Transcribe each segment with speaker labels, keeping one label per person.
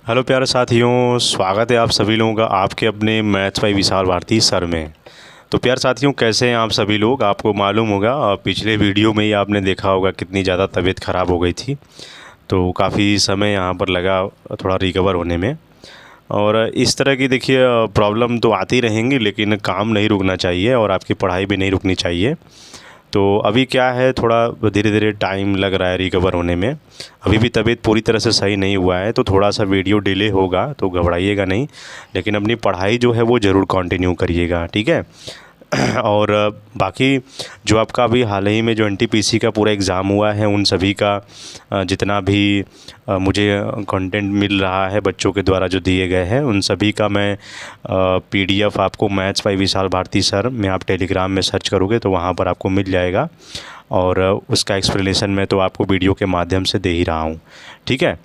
Speaker 1: Hello प्यारे साथियों, स्वागत है आप सभी लोगों का आपके अपने maths by Vishal Bharti sir में। तो प्यारे साथियों, कैसे हैं आप सभी लोग। आपको मालूम होगा पिछले वीडियो में ही आपने देखा होगा कितनी ज़्यादा तबीयत ख़राब हो गई थी। तो काफ़ी समय यहाँ पर लगा थोड़ा रिकवर होने में। और इस तरह की देखिए प्रॉब्लम तो आती रहेंगी, लेकिन काम नहीं रुकना चाहिए और आपकी पढ़ाई भी नहीं रुकनी चाहिए। तो अभी क्या है, थोड़ा धीरे धीरे टाइम लग रहा है रिकवर होने में। अभी भी तबीयत पूरी तरह से सही नहीं हुआ है, तो थोड़ा सा वीडियो डिले होगा, तो घबराइएगा नहीं। लेकिन अपनी पढ़ाई जो है वो ज़रूर कंटिन्यू करिएगा, ठीक है। और बाकी जो आपका अभी हाल ही में जो एनटीपीसी का पूरा एग्ज़ाम हुआ है, उन सभी का जितना भी मुझे कंटेंट मिल रहा है बच्चों के द्वारा जो दिए गए हैं, उन सभी का मैं पीडीएफ आपको maths by Vishal Bharti sir में आप टेलीग्राम में सर्च करोगे तो वहाँ पर आपको मिल जाएगा। और उसका एक्सप्लेनेशन मैं तो आपको वीडियो के माध्यम से दे ही रहा हूँ, ठीक है।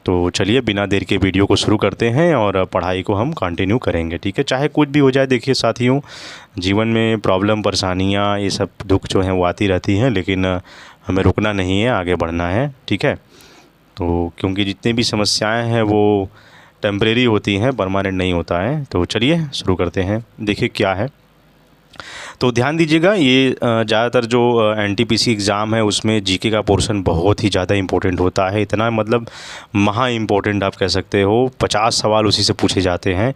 Speaker 1: तो चलिए बिना देर के वीडियो को शुरू करते हैं और पढ़ाई को हम कंटिन्यू करेंगे, ठीक है। चाहे कुछ भी हो जाए, देखिए साथियों, जीवन में प्रॉब्लम, परेशानियाँ, ये सब दुख जो हैं वो आती रहती हैं, लेकिन हमें रुकना नहीं है, आगे बढ़ना है, ठीक है। तो क्योंकि जितनी भी समस्याएं हैं वो टेम्परेरी होती हैं, परमानेंट नहीं होता है। तो चलिए शुरू करते हैं। देखिए क्या है, तो ध्यान दीजिएगा, ये ज़्यादातर जो एनटीपीसी एग्ज़ाम है उसमें जीके का पोर्शन बहुत ही ज़्यादा इम्पोर्टेंट होता है। इतना मतलब महा इम्पोर्टेंट आप कह सकते हो, 50 सवाल उसी से पूछे जाते हैं।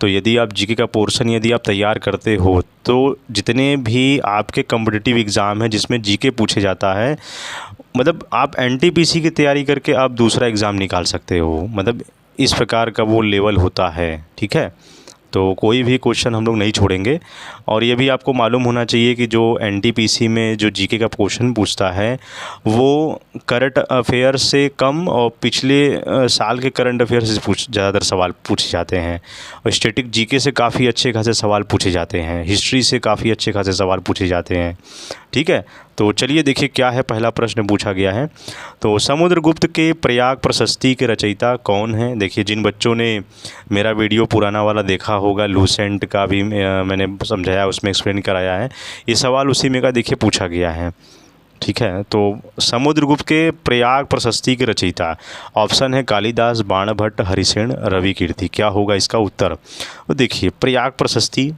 Speaker 1: तो यदि आप जीके का पोर्शन यदि आप तैयार करते हो तो जितने भी आपके कॉम्पिटिटिव एग्ज़ाम हैं जिसमें जीके पूछे जाता है, मतलब आप एनटीपीसी की तैयारी करके आप दूसरा एग्ज़ाम निकाल सकते हो। मतलब इस प्रकार का वो लेवल होता है, ठीक है। तो कोई भी क्वेश्चन हम लोग नहीं छोड़ेंगे। और ये भी आपको मालूम होना चाहिए कि जो एनटीपीसी में जो जीके का क्वेश्चन पूछता है वो करंट अफेयर से कम और पिछले साल के करंट अफेयर से ज़्यादातर सवाल पूछे जाते हैं। और स्टैटिक जीके से काफ़ी अच्छे खासे सवाल पूछे जाते हैं, हिस्ट्री से काफ़ी अच्छे खासे सवाल पूछे जाते हैं, ठीक है। तो चलिए देखिए क्या है, पहला प्रश्न पूछा गया है। तो समुद्रगुप्त के प्रयाग प्रशस्ति के रचयिता कौन है। देखिए जिन बच्चों ने मेरा वीडियो पुराना वाला देखा होगा, लूसेंट का भी मैंने समझाया, उसमें एक्सप्लेन कराया है, ये सवाल उसी में का देखिए पूछा गया है, ठीक है। तो समुद्रगुप्त के प्रयाग प्रशस्ति के रचयिता, ऑप्शन है कालिदास, बाणभट्ट, हरिसेन, रवि कीर्ति। क्या होगा इसका उत्तर। तो देखिए प्रयाग प्रशस्ति,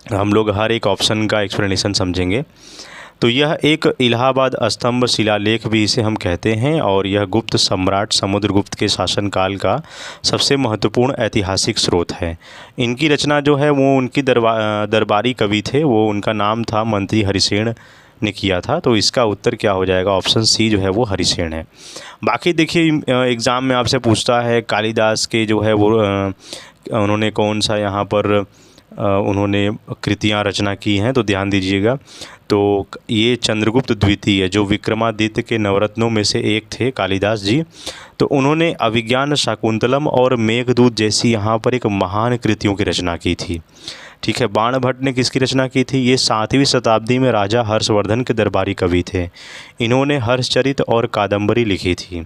Speaker 1: हम लोग हर एक ऑप्शन का एक्सप्लेनेशन समझेंगे। तो यह एक इलाहाबाद स्तंभ शिलालेख भी इसे हम कहते हैं, और यह गुप्त सम्राट समुद्रगुप्त के शासनकाल का सबसे महत्वपूर्ण ऐतिहासिक स्रोत है। इनकी रचना जो है वो उनकी दरबारी कवि थे, वो उनका नाम था मंत्री हरिसेन ने किया था। तो इसका उत्तर क्या हो जाएगा, ऑप्शन सी जो है वो हरिसेन है। बाकी देखिए एग्ज़ाम में आपसे पूछता है कालिदास के जो है वो उन्होंने कौन सा यहाँ पर उन्होंने कृतियाँ रचना की हैं, तो ध्यान दीजिएगा। तो ये चंद्रगुप्त द्वितीय जो विक्रमादित्य के नवरत्नों में से एक थे कालिदास जी, तो उन्होंने अभिज्ञान शाकुंतलम और मेघदूत जैसी यहाँ पर एक महान कृतियों की रचना की थी, ठीक है। बाणभट्ट ने किसकी रचना की थी, ये 7वीं शताब्दी में राजा हर्षवर्धन के दरबारी कवि थे, इन्होंने हर्षचरित और कादंबरी लिखी थी।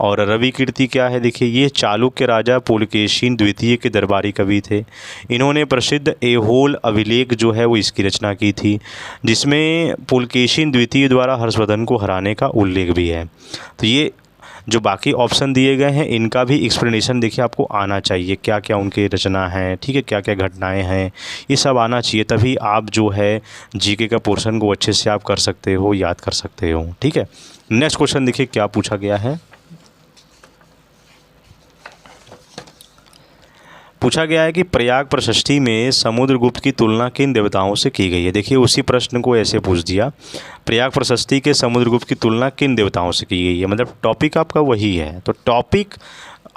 Speaker 1: और रवि कीर्ति क्या है, देखिए ये चालुक्य राजा पुलकेशिन द्वितीय के दरबारी कवि थे, इन्होंने प्रसिद्ध ऐहोल अभिलेख जो है वो इसकी रचना की थी, जिसमें पुलकेशिन द्वितीय द्वारा हर्षवर्धन को हराने का उल्लेख भी है। तो ये जो बाकी ऑप्शन दिए गए हैं इनका भी एक्सप्लेनेशन देखिए आपको आना चाहिए, क्या क्या उनकी रचना है, ठीक है, क्या क्या घटनाएं हैं, ये सब आना चाहिए, तभी आप जो है जीके का पोर्शन को अच्छे से आप कर सकते हो, याद कर सकते हो, ठीक है। नेक्स्ट क्वेश्चन देखिए क्या पूछा गया है। पूछा गया है कि प्रयाग प्रशस्ति में समुद्रगुप्त की तुलना किन देवताओं से की गई है। देखिए उसी प्रश्न को ऐसे पूछ दिया, प्रयाग प्रशस्ति के समुद्रगुप्त की तुलना किन देवताओं से की गई है, मतलब टॉपिक आपका वही है। तो टॉपिक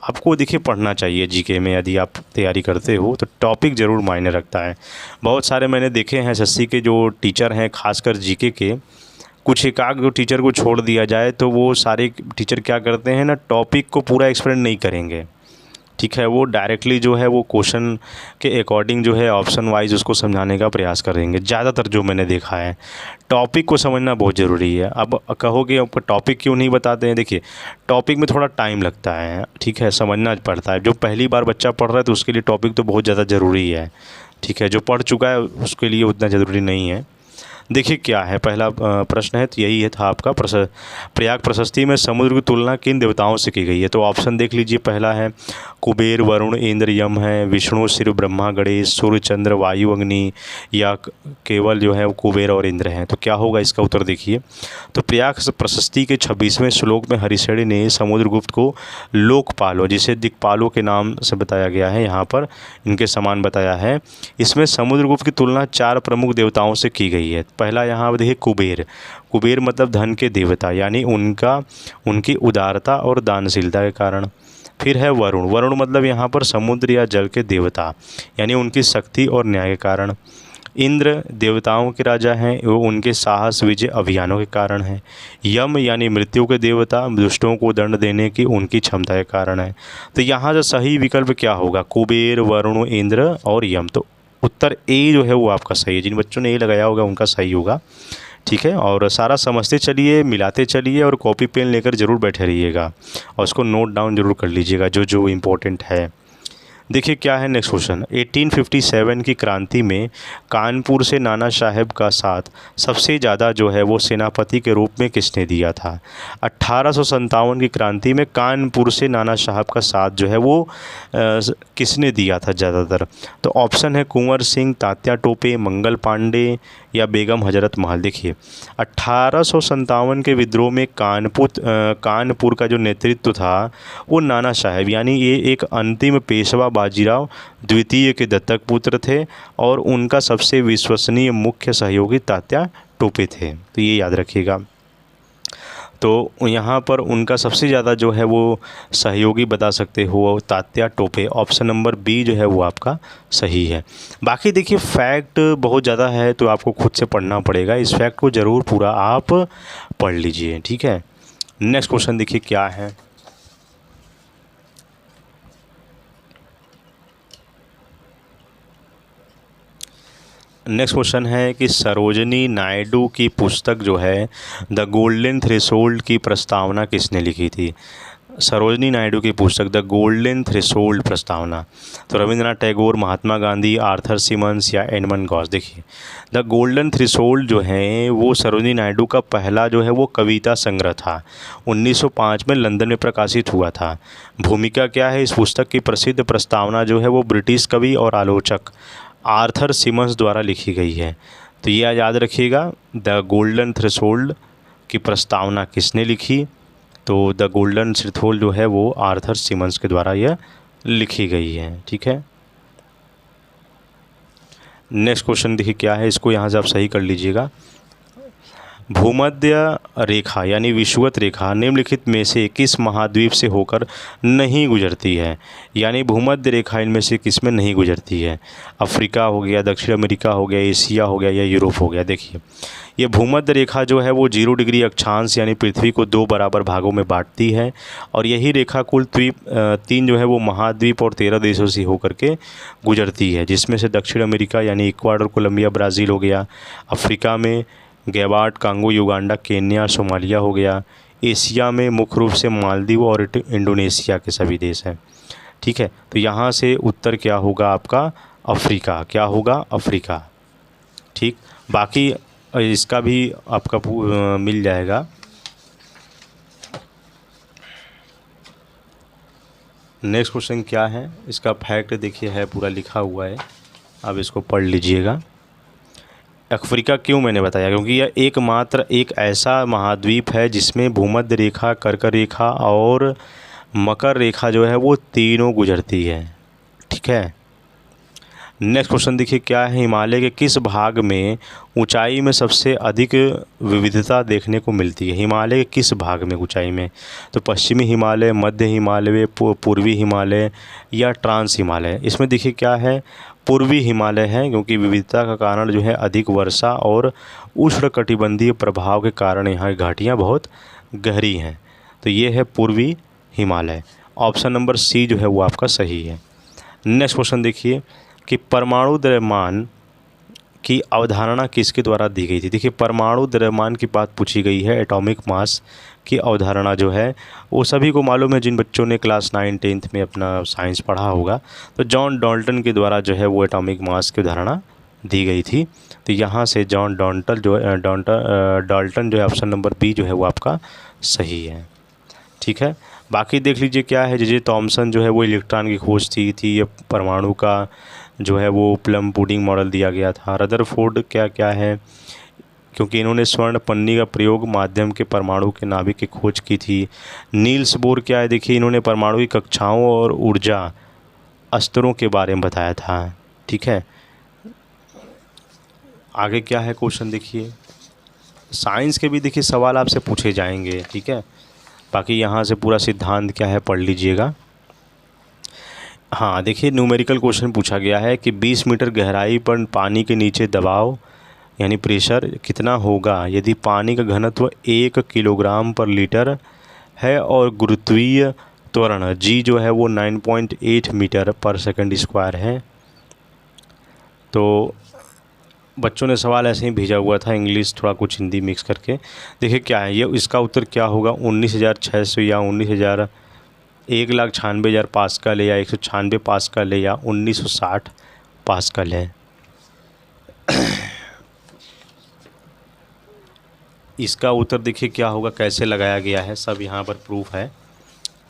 Speaker 1: आपको देखिए पढ़ना चाहिए जीके में, यदि आप तैयारी करते हो तो टॉपिक ज़रूर मायने रखता है। बहुत सारे मैंने देखे हैं एसएससी के जो टीचर हैं, खासकर जीके के, कुछ एकाध जो टीचर को छोड़ दिया जाए तो वो सारे टीचर क्या करते हैं ना, टॉपिक को पूरा एक्सप्लेन नहीं करेंगे, ठीक है। वो डायरेक्टली जो है वो क्वेश्चन के अकॉर्डिंग जो है ऑप्शन वाइज उसको समझाने का प्रयास करेंगे, ज़्यादातर जो मैंने देखा है। टॉपिक को समझना बहुत ज़रूरी है। अब कहोगे आपको टॉपिक क्यों नहीं बताते हैं, देखिए टॉपिक में थोड़ा टाइम लगता है, ठीक है, समझना पड़ता है। जो पहली बार बच्चा पढ़ रहा है तो उसके लिए टॉपिक तो बहुत ज़्यादा ज़रूरी है, ठीक है। जो पढ़ चुका है उसके लिए उतना ज़रूरी नहीं है। देखिए क्या है पहला प्रश्न है, तो यही है था आपका प्रयाग प्रशस्ति में समुद्र की तुलना किन देवताओं से की गई है। तो ऑप्शन देख लीजिए, पहला है कुबेर, वरुण, इंद्र, यम है, विष्णु, शिव, ब्रह्मा, गणेश, सूर्य, चंद्र, वायु, अग्नि, या केवल जो है वो कुबेर और इंद्र हैं। तो क्या होगा इसका उत्तर देखिए। तो प्रयाग प्रशस्ति के 26वें श्लोक में हरिश्चंद्र ने समुद्रगुप्त को लोकपालों, जिसे दिक्पालों के नाम से बताया गया है, यहाँ पर इनके समान बताया है। इसमें समुद्रगुप्त की तुलना 4 प्रमुख देवताओं से की गई है। पहला यहाँ देखिए कुबेर, कुबेर मतलब धन के देवता, यानी उनकी उदारता और दानशीलता के कारण। फिर है वरुण, वरुण मतलब यहाँ पर समुद्र या जल के देवता, यानी उनकी शक्ति और न्याय के कारण। इंद्र देवताओं के राजा हैं, वो उनके साहस, विजय, अभियानों के कारण है। यम यानी मृत्यु के देवता, दुष्टों को दंड देने की उनकी क्षमता के कारण है। तो यहाँ से सही विकल्प क्या होगा, कुबेर, वरुण, इंद्र और यम। तो उत्तर ए जो है वो आपका सही है। जिन बच्चों ने ए लगाया होगा उनका सही होगा, ठीक है। और सारा समझते चलिए, मिलाते चलिए, और कॉपी पेन लेकर ज़रूर बैठे रहिएगा और उसको नोट डाउन ज़रूर कर लीजिएगा जो जो इम्पोर्टेंट है। देखिए क्या है नेक्स्ट क्वेश्चन। 1857 की क्रांति में कानपुर से नाना साहेब का साथ सबसे ज़्यादा जो है वो सेनापति के रूप में किसने दिया था। 1857 की क्रांति में कानपुर से नाना साहब का साथ जो है वो किसने दिया था ज़्यादातर। तो ऑप्शन है कुंवर सिंह, तात्या टोपे, मंगल पांडे या बेगम हजरत महल। देखिए 1857 के विद्रोह में कानपुर का जो नेतृत्व था वो नाना साहेब, यानी ये एक अंतिम पेशवा बाजीराव द्वितीय के दत्तक पुत्र थे, और उनका सबसे विश्वसनीय मुख्य सहयोगी तात्या टोपे थे। तो ये याद रखिएगा। तो यहाँ पर उनका सबसे ज़्यादा जो है वो सहयोगी बता सकते हो Tatya Tope. Option number B जो है वो आपका सही है। बाकी देखिए फैक्ट बहुत ज़्यादा है तो आपको खुद से पढ़ना पड़ेगा, इस फैक्ट को ज़रूर पूरा आप पढ़ लीजिए, ठीक है। नेक्स्ट क्वेश्चन देखिए क्या है। नेक्स्ट क्वेश्चन है कि सरोजिनी नायडू की पुस्तक जो है द गोल्डन थ्रेशोल्ड की प्रस्तावना किसने लिखी थी। सरोजिनी नायडू की पुस्तक द गोल्डन थ्रेशोल्ड प्रस्तावना। तो रविंद्रनाथ टैगोर, महात्मा गांधी, आर्थर सिमंस या एडमंड गॉस। देखिए द गोल्डन थ्रेशोल्ड जो है वो सरोजिनी नायडू का पहला जो है वो कविता संग्रह था। 1905 में लंदन में प्रकाशित हुआ था। भूमिका क्या है, इस पुस्तक की प्रसिद्ध प्रस्तावना जो है वो ब्रिटिश कवि और आलोचक आर्थर सिमंस द्वारा लिखी गई है। तो ये याद रखिएगा, द गोल्डन थ्रेशोल्ड की प्रस्तावना किसने लिखी। तो द गोल्डन थ्रेशोल्ड जो है वो आर्थर सिमंस के द्वारा यह लिखी गई है, ठीक है। नेक्स्ट क्वेश्चन देखिए क्या है, इसको यहाँ से आप सही कर लीजिएगा। भूमध्य रेखा यानी विषुवत रेखा निम्नलिखित में से किस महाद्वीप से होकर नहीं गुजरती है, यानी भूमध्य रेखा इनमें से किस में नहीं गुजरती है। अफ्रीका हो गया, दक्षिण अमेरिका हो गया, एशिया हो गया या यूरोप हो गया। देखिए ये भूमध्य रेखा जो है वो 0 डिग्री अक्षांश यानी पृथ्वी को 2 बराबर भागों में बांटती है, और यही रेखा कुल 3 जो है वो महाद्वीप और 13 देशों से होकर के गुजरती है, जिसमें से दक्षिण अमेरिका यानी इक्वाडोर, कोलंबिया, ब्राज़ील हो गया। अफ्रीका में Gabbard, Congo, Uganda, Kenya, Somalia हो गया। एशिया में मुख्य रूप से मालदीव और इंडोनेशिया के सभी देश हैं, ठीक है। तो यहाँ से उत्तर क्या होगा आपका, अफ्रीका। क्या होगा, अफ्रीका, ठीक। बाकी इसका भी आपका मिल जाएगा। नेक्स्ट क्वेश्चन क्या है, इसका फैक्ट देखिए है पूरा लिखा हुआ है, अब इसको पढ़ लीजिएगा। अफ्रीका क्यों मैंने बताया, क्योंकि यह एकमात्र एक ऐसा महाद्वीप है जिसमें भूमध्य रेखा, कर्क रेखा और मकर रेखा जो है वो तीनों गुजरती है, ठीक है। नेक्स्ट क्वेश्चन देखिए क्या है, हिमालय के किस भाग में ऊंचाई में सबसे अधिक विविधता देखने को मिलती है। हिमालय के किस भाग में ऊंचाई में, तो पश्चिमी हिमालय, मध्य हिमालय, पूर्वी हिमालय या ट्रांस हिमालय। इसमें देखिए क्या है, पूर्वी हिमालय है, क्योंकि विविधता का कारण जो है अधिक वर्षा और उष्णकटिबंधीय प्रभाव के कारण यहाँ की घाटियाँ बहुत गहरी हैं। तो ये है पूर्वी हिमालय। ऑप्शन नंबर सी जो है वो आपका सही है। नेक्स्ट क्वेश्चन देखिए कि परमाणु द्रव्यमान की अवधारणा किसके द्वारा दी गई थी। देखिए परमाणु द्रव्यमान की बात पूछी गई है, एटॉमिक मास की अवधारणा जो है वो सभी को मालूम है, जिन बच्चों ने क्लास 9, 10th में अपना साइंस पढ़ा होगा। तो जॉन डाल्टन के द्वारा जो है वो एटॉमिक मास की अवधारणा दी गई थी। तो यहाँ से जॉन डाल्टन जो है ऑप्शन नंबर बी जो है वो आपका सही है। ठीक है, बाकी देख लीजिए क्या है, जे थॉमसन जो है वो इलेक्ट्रॉन की खोज थी ये परमाणु का जो है वो प्लम पुडिंग मॉडल दिया गया था। रदरफोर्ड क्या है, क्योंकि इन्होंने स्वर्ण पन्नी का प्रयोग माध्यम के परमाणु के नाभिक की खोज की थी। नील्स बोर क्या है, देखिए इन्होंने परमाणु की कक्षाओं और ऊर्जा स्तरों के बारे में बताया था। ठीक है, आगे क्या है क्वेश्चन देखिए, साइंस के भी देखिए सवाल आपसे पूछे जाएंगे। ठीक है, बाकी यहाँ से पूरा सिद्धांत क्या है पढ़ लीजिएगा। हाँ देखिए, न्यूमेरिकल क्वेश्चन पूछा गया है कि 20 मीटर गहराई पर पानी के नीचे दबाव यानी प्रेशर कितना होगा यदि पानी का घनत्व 1 किलोग्राम पर लीटर है और गुरुत्वीय त्वरण जी जो है वो 9.8 मीटर पर सेकंड स्क्वायर है। तो बच्चों ने सवाल ऐसे ही भेजा हुआ था, इंग्लिश थोड़ा कुछ हिंदी मिक्स करके। देखिए क्या है ये, इसका उत्तर क्या होगा, 19,600 या 1,96,000 पास्कल है या 196 पास्कल है या 1960 पास्कल है। इसका उत्तर देखिए क्या होगा, कैसे लगाया गया है, सब यहाँ पर प्रूफ है।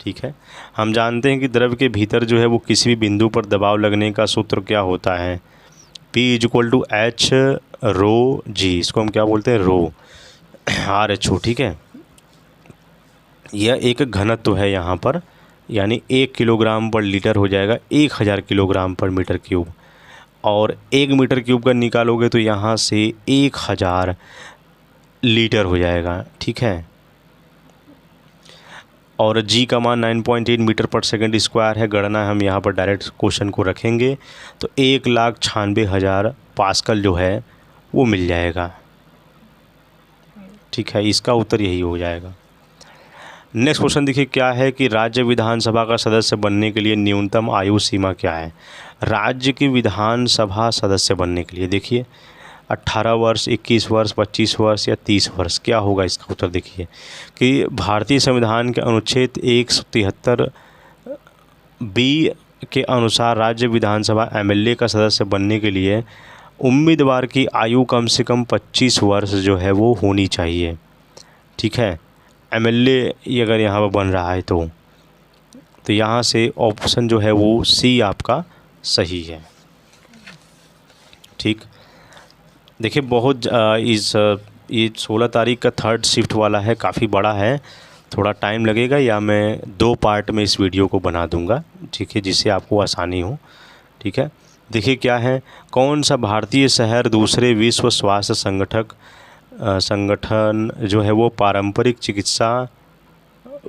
Speaker 1: ठीक है, हम जानते हैं कि द्रव के भीतर जो है वो किसी भी बिंदु पर दबाव लगने का सूत्र क्या होता है, P=H रो जी, इसको हम क्या बोलते हैं, रो RH। ठीक है, यह एक घनत्व है यहाँ पर, यानी 1 किलोग्राम पर लीटर हो जाएगा 1000 किलोग्राम पर मीटर क्यूब, और 1 मीटर क्यूब का निकालोगे तो यहाँ से 1000 लीटर हो जाएगा। ठीक है, और जी का मान 9.8 मीटर पर सेकंड स्क्वायर है। गणना हम यहाँ पर डायरेक्ट क्वेश्चन को रखेंगे तो 1,96,000 पास्कल जो है वो मिल जाएगा। ठीक है, इसका उत्तर यही हो जाएगा। नेक्स्ट क्वेश्चन देखिए क्या है कि राज्य विधानसभा का सदस्य बनने के लिए न्यूनतम आयु सीमा क्या है। राज्य की विधानसभा सदस्य बनने के लिए देखिए 18 वर्ष, 21 वर्ष, 25 वर्ष या 30 वर्ष, क्या होगा इसका उत्तर देखिए कि भारतीय संविधान के अनुच्छेद 173 बी के अनुसार राज्य विधानसभा MLA का सदस्य बनने के लिए उम्मीदवार की आयु कम से कम 25 वर्ष जो है वो होनी चाहिए। ठीक है, MLA ये अगर यहाँ पर बन रहा है तो यहाँ से ऑप्शन जो है वो सी आपका सही है। ठीक, देखिए बहुत ये 16 तारीख का 3rd शिफ्ट वाला है, काफ़ी बड़ा है, थोड़ा टाइम लगेगा, या मैं 2 पार्ट में इस वीडियो को बना दूंगा। ठीक है, जिससे आपको आसानी हो। ठीक है, देखिए क्या है, कौन सा भारतीय शहर दूसरे विश्व स्वास्थ्य संगठन जो है वो पारंपरिक चिकित्सा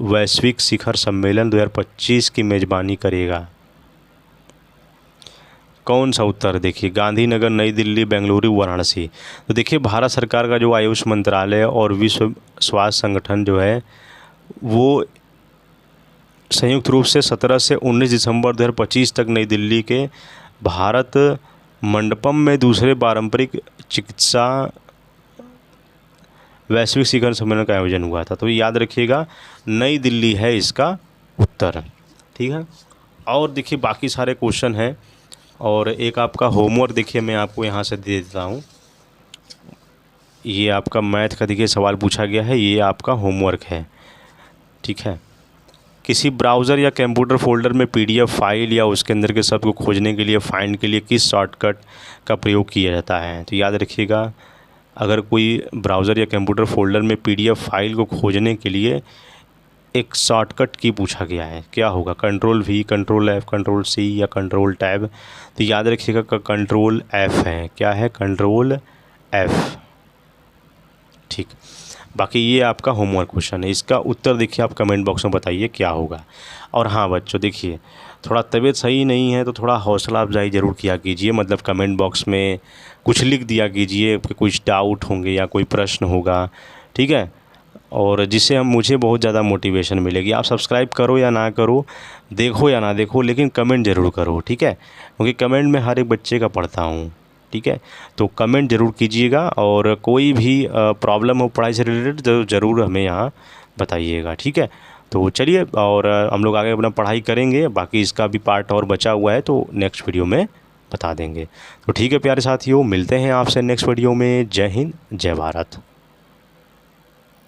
Speaker 1: वैश्विक शिखर सम्मेलन 2025 की मेज़बानी करेगा। कौन सा उत्तर देखिए, गांधीनगर, नई दिल्ली, बेंगलुरु, वाराणसी। तो देखिए भारत सरकार का जो आयुष मंत्रालय और विश्व स्वास्थ्य संगठन जो है वो संयुक्त रूप से 17 से 19 दिसंबर 2025 तक नई दिल्ली के भारत मंडपम में दूसरे पारंपरिक चिकित्सा वैश्विक शिखर सम्मेलन का आयोजन हुआ था। तो याद रखिएगा नई दिल्ली है इसका उत्तर। ठीक है, और देखिए बाकी सारे क्वेश्चन हैं, और एक आपका होमवर्क देखिए मैं आपको यहाँ से दे देता हूँ। ये आपका मैथ का देखिए सवाल पूछा गया है, ये आपका होमवर्क है। ठीक है, किसी ब्राउज़र या कंप्यूटर फोल्डर में PDF फाइल या उसके अंदर के शब्द को खोजने के लिए फाइंड के लिए किस शॉर्टकट का प्रयोग किया जाता है। तो याद रखिएगा अगर कोई ब्राउज़र या कंप्यूटर फोल्डर में PDF फाइल को खोजने के लिए एक शॉर्टकट की पूछा गया है, क्या होगा, Ctrl+V, Ctrl+F, Ctrl+C या Ctrl+Tab। तो याद रखिएगा Ctrl+F है, क्या है, Ctrl+F। ठीक, बाकी ये आपका होमवर्क क्वेश्चन है, इसका उत्तर देखिए आप कमेंट बॉक्स में बताइए क्या होगा। और हाँ बच्चों देखिए थोड़ा तबीयत सही नहीं है तो थोड़ा हौसला अफजाई ज़रूर किया कीजिए, मतलब कमेंट बॉक्स में कुछ लिख दिया कीजिए कि कुछ डाउट होंगे या कोई प्रश्न होगा। ठीक है, और जिससे हम मुझे बहुत ज़्यादा मोटिवेशन मिलेगी। आप सब्सक्राइब करो या ना करो, देखो या ना देखो, लेकिन कमेंट ज़रूर करो। ठीक है, क्योंकि कमेंट में हर एक बच्चे का पढ़ता हूँ। ठीक है, तो कमेंट ज़रूर कीजिएगा, और कोई भी प्रॉब्लम हो पढ़ाई से रिलेटेड तो ज़रूर हमें यहाँ बताइएगा। ठीक है, तो चलिए और हम लोग आगे अपना पढ़ाई करेंगे, बाकी इसका भी पार्ट और बचा हुआ है तो नेक्स्ट वीडियो में बता देंगे। तो ठीक है प्यारे साथियों, मिलते हैं आपसे नेक्स्ट वीडियो में। जय हिंद, जय भारत।